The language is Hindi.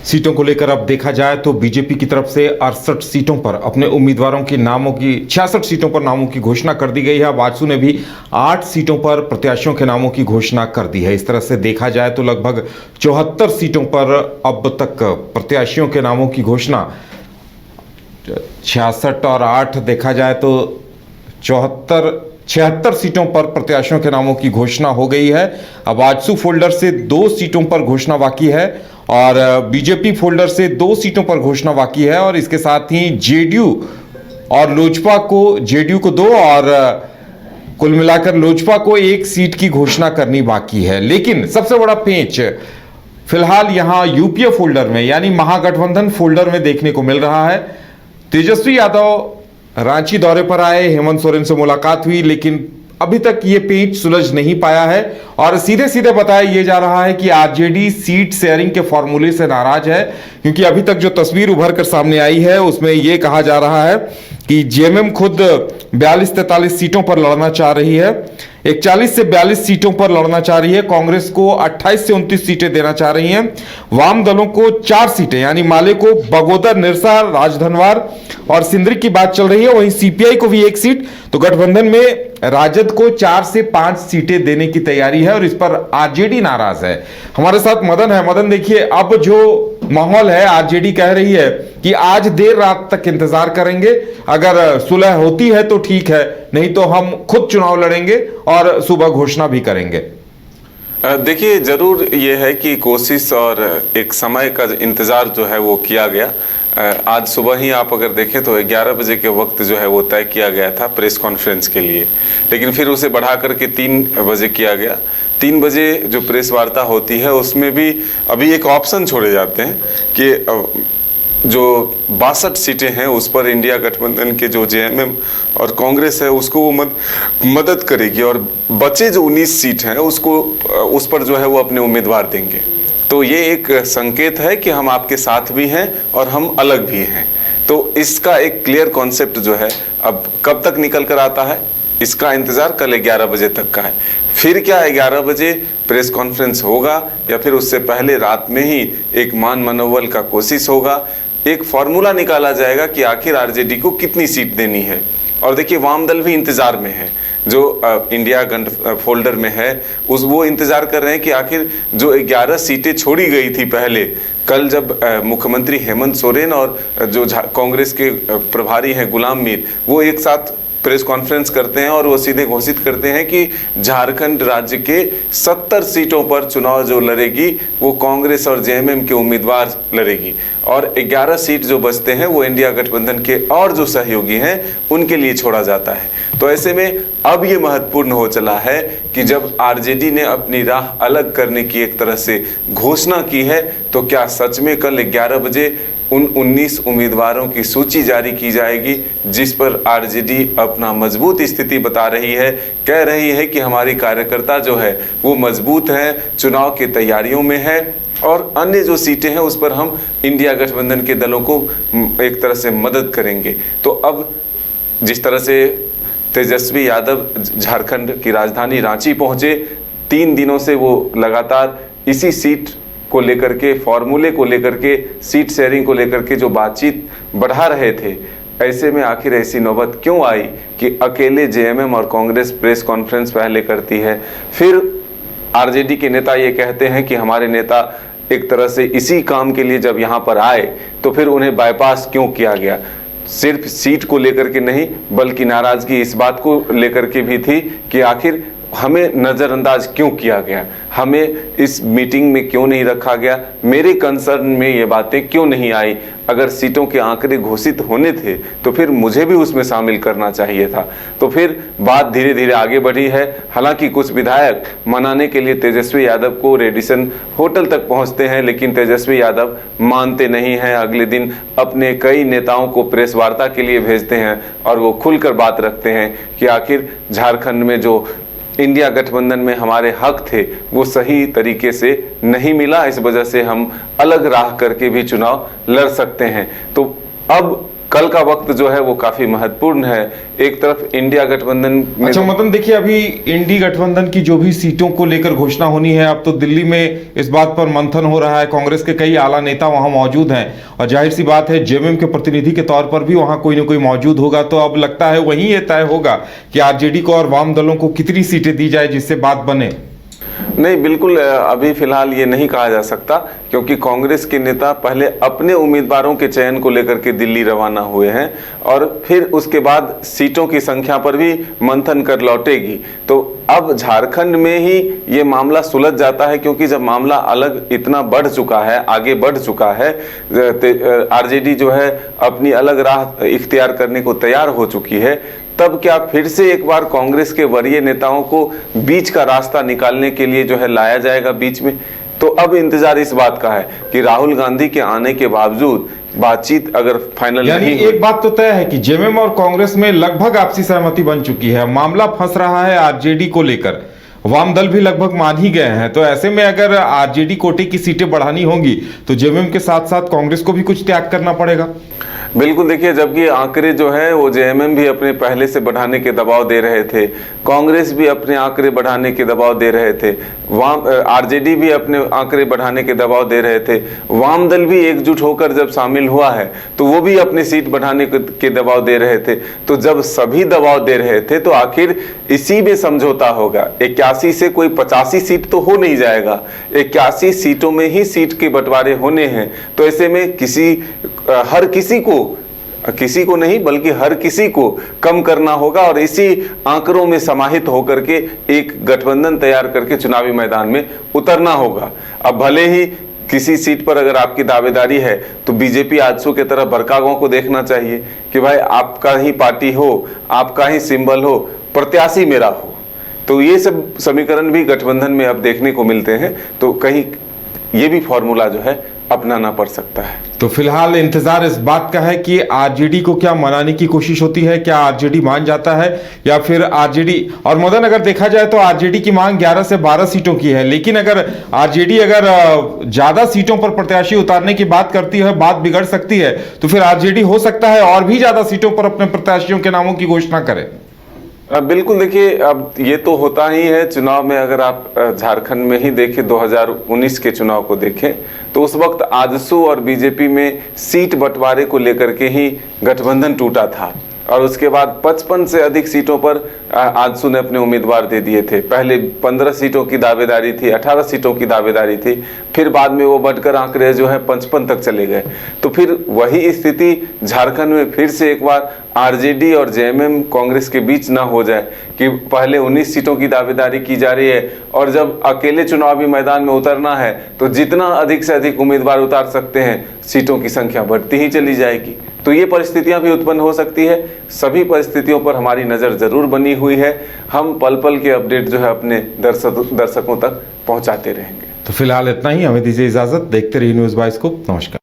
सीटों को लेकर अब देखा जाए तो बीजेपी की तरफ से 68 सीटों पर अपने उम्मीदवारों की नामों की 66 सीटों पर नामों की घोषणा कर दी गई है। बाजसू ने भी 8 सीटों पर प्रत्याशियों के नामों की घोषणा कर दी है। इस तरह से देखा जाए तो लगभग 74 सीटों पर अब तक प्रत्याशियों के नामों की घोषणा 66 और 8 देखा जाए तो 76 सीटों पर प्रत्याशियों के नामों की घोषणा हो गई है। अब बाजसू फोल्डर से 2 सीटों पर घोषणा बाकी है और बीजेपी फोल्डर से 2 सीटों पर घोषणा बाकी है और इसके साथ ही जेडीयू और लोजपा को जेडीयू को 2 और कुल मिलाकर लोजपा को 1 सीट की घोषणा करनी बाकी है। लेकिन सबसे बड़ा पेंच फिलहाल यहां यूपीए फोल्डर में यानी महागठबंधन फोल्डर में देखने को मिल रहा है। तेजस्वी यादव रांची दौरे पर आए, हेमंत सोरेन से मुलाकात हुई, लेकिन अभी तक ये पेच सुलझ नहीं पाया है और सीधे सीधे बताया यह जा रहा है कि आरजेडी सीट शेयरिंग के फॉर्मूले से नाराज है, क्योंकि अभी तक जो तस्वीर उभर कर सामने आई है उसमें यह कहा जा रहा है कि जेएमएम खुद 42-43 सीटों पर लड़ना चाह रही है, 41 से 42 सीटों पर लड़ना चाह रही है, कांग्रेस को 28 से 29 सीटें देना चाह रही हैं, वाम दलों को 4 सीटें यानी माले को बगोदर, निरसा, राजधनवार और सिंदरी की बात चल रही है। वहीं सीपीआई को भी 1 सीट, तो गठबंधन में राजद को 4 से 5 सीटें देने की तैयारी है और इस पर आरजेडी नाराज है। हमारे साथ मदन है। मदन, देखिए अब जो माहौल है, आरजेडी कह रही है कि आज देर रात तक इंतजार करेंगे, अगर सुलह होती है तो ठीक है, नहीं तो हम खुद चुनाव लड़ेंगे और सुबह घोषणा भी करेंगे। देखिए, जरूर ये है कि कोशिश और एक समय का इंतजार जो है वो किया गया। आज सुबह ही आप अगर देखें तो 11 बजे के वक्त जो है वो तय किया गया था प्रेस कॉन्फ्रेंस के लिए, लेकिन फिर उसे बढ़ा करके 3 बजे किया गया। 3 बजे जो प्रेस वार्ता होती है उसमें भी अभी एक ऑप्शन छोड़े जाते हैं कि जो 62 सीटें हैं उस पर इंडिया गठबंधन के जो जेएमएम और कांग्रेस है उसको वो मदद करेगी और बचे जो 19 सीट हैं उसको उस पर जो है वो अपने उम्मीदवार देंगे। तो ये एक संकेत है कि हम आपके साथ भी हैं और हम अलग भी हैं। तो इसका एक क्लियर कॉन्सेप्ट जो है अब कब तक निकल कर आता है इसका इंतजार कल 11 बजे तक का है। फिर क्या 11 बजे प्रेस कॉन्फ्रेंस होगा या फिर उससे पहले रात में ही एक मान मनोबल का कोशिश होगा, एक फॉर्मूला निकाला जाएगा कि आखिर आरजेडी को कितनी सीट देनी है। और देखिए, वाम दल भी इंतजार में है, जो इंडिया गठ फोल्डर में है वो इंतजार कर रहे हैं कि आखिर जो 11 सीटें छोड़ी गई थी पहले, कल जब मुख्यमंत्री हेमंत सोरेन और जो कांग्रेस के प्रभारी हैं गुलाम मीर, वो एक साथ प्रेस कॉन्फ्रेंस करते हैं और वो सीधे घोषित करते हैं कि झारखंड राज्य के 70 सीटों पर चुनाव जो लड़ेगी वो कांग्रेस और जेएमएम के उम्मीदवार लड़ेगी और 11 सीट जो बचते हैं वो इंडिया गठबंधन के और जो सहयोगी हैं उनके लिए छोड़ा जाता है। तो ऐसे में अब ये महत्वपूर्ण हो चला है कि जब आरजेडी ने अपनी राह अलग करने की एक तरह से घोषणा की है, तो क्या सच में कल 11 बजे उन 19 उम्मीदवारों की सूची जारी की जाएगी जिस पर आरजेडी अपना मजबूत स्थिति बता रही है, कह रही है कि हमारी कार्यकर्ता जो है वो मजबूत है, चुनाव की तैयारियों में है और अन्य जो सीटें हैं उस पर हम इंडिया गठबंधन के दलों को एक तरह से मदद करेंगे। तो अब जिस तरह से तेजस्वी यादव झारखंड की राजधानी रांची पहुंचे, 3 दिनों से वो लगातार इसी सीट को लेकर के, फॉर्मूले को लेकर के, सीट शेयरिंग को लेकर के जो बातचीत बढ़ा रहे थे, ऐसे में आखिर ऐसी नौबत क्यों आई कि अकेले जेएमएम और कांग्रेस प्रेस कॉन्फ्रेंस पहले करती है, फिर आरजेडी के नेता ये कहते हैं कि हमारे नेता एक तरह से इसी काम के लिए जब यहाँ पर आए तो फिर उन्हें बाईपास क्यों किया गया। सिर्फ सीट को लेकर के नहीं बल्कि नाराजगी इस बात को लेकर के भी थी कि आखिर हमें नज़रअंदाज क्यों किया गया, हमें इस मीटिंग में क्यों नहीं रखा गया, मेरे कंसर्न में ये बातें क्यों नहीं आई। अगर सीटों के आंकड़े घोषित होने थे तो फिर मुझे भी उसमें शामिल करना चाहिए था। तो फिर बात धीरे धीरे आगे बढ़ी है। हालांकि कुछ विधायक मनाने के लिए तेजस्वी यादव को रेडिसन होटल तक पहुंचते हैं, लेकिन तेजस्वी यादव मानते नहीं हैं। अगले दिन अपने कई नेताओं को प्रेस वार्ता के लिए भेजते हैं और वो खुलकर बात रखते हैं कि आखिर झारखंड में जो इंडिया गठबंधन में हमारे हक थे वो सही तरीके से नहीं मिला, इस वजह से हम अलग राह करके भी चुनाव लड़ सकते हैं। तो अब कल का वक्त जो है वो काफी महत्वपूर्ण है। एक तरफ इंडिया गठबंधन में अच्छा मदन, देखिए अभी इंडी गठबंधन की जो भी सीटों को लेकर घोषणा होनी है, अब तो दिल्ली में इस बात पर मंथन हो रहा है। कांग्रेस के कई आला नेता वहां मौजूद हैं और जाहिर सी बात है जेएमएम के प्रतिनिधि के तौर पर भी वहां कोई ना कोई मौजूद होगा। तो अब लगता है वहीं ये तय होगा कि आरजेडी को और वाम दलों को कितनी सीटें दी जाए जिससे बात बने। नहीं, बिल्कुल अभी फिलहाल ये नहीं कहा जा सकता, क्योंकि कांग्रेस के नेता पहले अपने उम्मीदवारों के चयन को लेकर के दिल्ली रवाना हुए हैं और फिर उसके बाद सीटों की संख्या पर भी मंथन कर लौटेगी। तो अब झारखंड में ही ये मामला सुलझ जाता है, क्योंकि जब मामला अलग इतना बढ़ चुका है, आगे बढ़ चुका है, आरजेडी जो है अपनी अलग राह इख्तियार करने को तैयार हो चुकी है, तब क्या फिर से एक बार कांग्रेस के वरीय नेताओं को बीच का रास्ता निकालने के लिए जो है लाया जाएगा बीच में। तो अब इंतजार इस बात का है कि राहुल गांधी के आने के बावजूद बातचीत अगर फाइनल यानी नहीं, एक बात तो तय है कि जेएमएम और कांग्रेस में लगभग आपसी सहमति बन चुकी है, मामला फंस रहा है आरजेडी को लेकर, वाम दल भी लगभग मान ही गए हैं। तो ऐसे में अगर आरजेडी कोटे की सीटें बढ़ानी होंगी तो जेएमएम के साथ साथ कांग्रेस को भी कुछ त्याग करना पड़ेगा। बिल्कुल, देखिए जबकि आंकड़े जो है वो जेएमएम भी अपने पहले से बढ़ाने के दबाव दे रहे थे, कांग्रेस भी अपने आंकड़े बढ़ाने के दबाव दे रहे थे, आरजेडी भी अपने आंकड़े बढ़ाने के दबाव दे रहे थे, वाम दल भी एकजुट होकर जब शामिल हुआ है तो वो भी अपनी सीट बढ़ाने के दबाव दे रहे थे। तो जब सभी दबाव दे रहे थे तो आखिर इसी में समझौता होगा। 81 से कोई 85 सीट तो हो नहीं जाएगा, 81 सीटों में ही सीट के बंटवारे होने हैं। तो ऐसे में हर किसी को नहीं बल्कि हर किसी को कम करना होगा और इसी आंकड़ों में समाहित होकर के एक गठबंधन तैयार करके चुनावी मैदान में उतरना होगा। अब भले ही किसी सीट पर अगर आपकी दावेदारी है तो बीजेपी आजसू के तरह बड़का को देखना चाहिए कि भाई आपका ही पार्टी हो, आपका ही सिंबल हो, प्रत्याशी मेरा हो। तो ये सब समीकरण भी गठबंधन में अब देखने को मिलते हैं। तो कहीं ये भी फॉर्मूला जो है अपनाना पड़ सकता है। तो फिलहाल इंतजार इस बात का है कि आरजेडी को क्या मनाने की कोशिश होती है, क्या आरजेडी मान जाता है या फिर आरजेडी। और मदन, अगर देखा जाए तो आरजेडी की मांग 11 से 12 सीटों की है, लेकिन अगर आरजेडी ज्यादा सीटों पर प्रत्याशी उतारने की बात करती है, बात बिगड़ सकती है। तो फिर आरजेडी हो सकता है और भी ज्यादा सीटों पर अपने प्रत्याशियों के नामों की घोषणा करे। बिल्कुल, देखिए अब ये तो होता ही है चुनाव में। अगर आप झारखंड में ही देखें, 2019 के चुनाव को देखें तो उस वक्त आजसू और बीजेपी में सीट बंटवारे को लेकर के ही गठबंधन टूटा था और उसके बाद 55 से अधिक सीटों पर आजसू ने अपने उम्मीदवार दे दिए थे। पहले 15 सीटों की दावेदारी थी, 18 सीटों की दावेदारी थी, फिर बाद में वो बढ़कर आंकड़े जो है 55 तक चले गए। तो फिर वही स्थिति झारखंड में फिर से एक बार आरजेडी और जेएमएम कांग्रेस के बीच ना हो जाए कि पहले 19 सीटों की दावेदारी की जा रही है और जब अकेले चुनावी मैदान में उतरना है तो जितना अधिक से अधिक उम्मीदवार उतार सकते हैं, सीटों की संख्या बढ़ती ही चली जाएगी। तो ये परिस्थितियां भी उत्पन्न हो सकती है। सभी परिस्थितियों पर हमारी नज़र जरूर बनी हुई है। हम पल पल के अपडेट जो है अपने दर्शकों तक पहुंचाते रहेंगे। तो फिलहाल इतना ही, हमें दीजिए इजाजत। देखते रहिए न्यूज़ 22 को। नमस्कार।